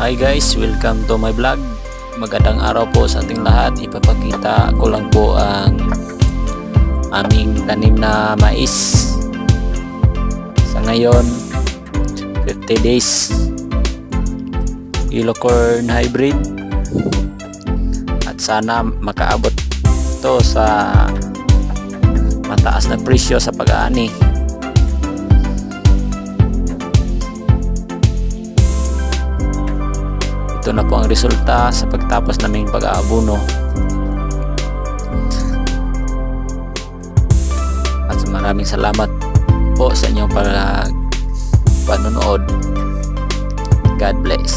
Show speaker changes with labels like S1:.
S1: Hi guys, welcome to my vlog. Magandang araw po sa ating lahat. Ipapakita ko lang po ang aming tanim na mais. Sa ngayon, 50 days yellow corn hybrid. At sana makaabot to sa mataas na presyo sa pag-aani. Ito na po ang resulta sa pagtapos naming pag-aabono. At maraming salamat po sa inyong panonood. God bless.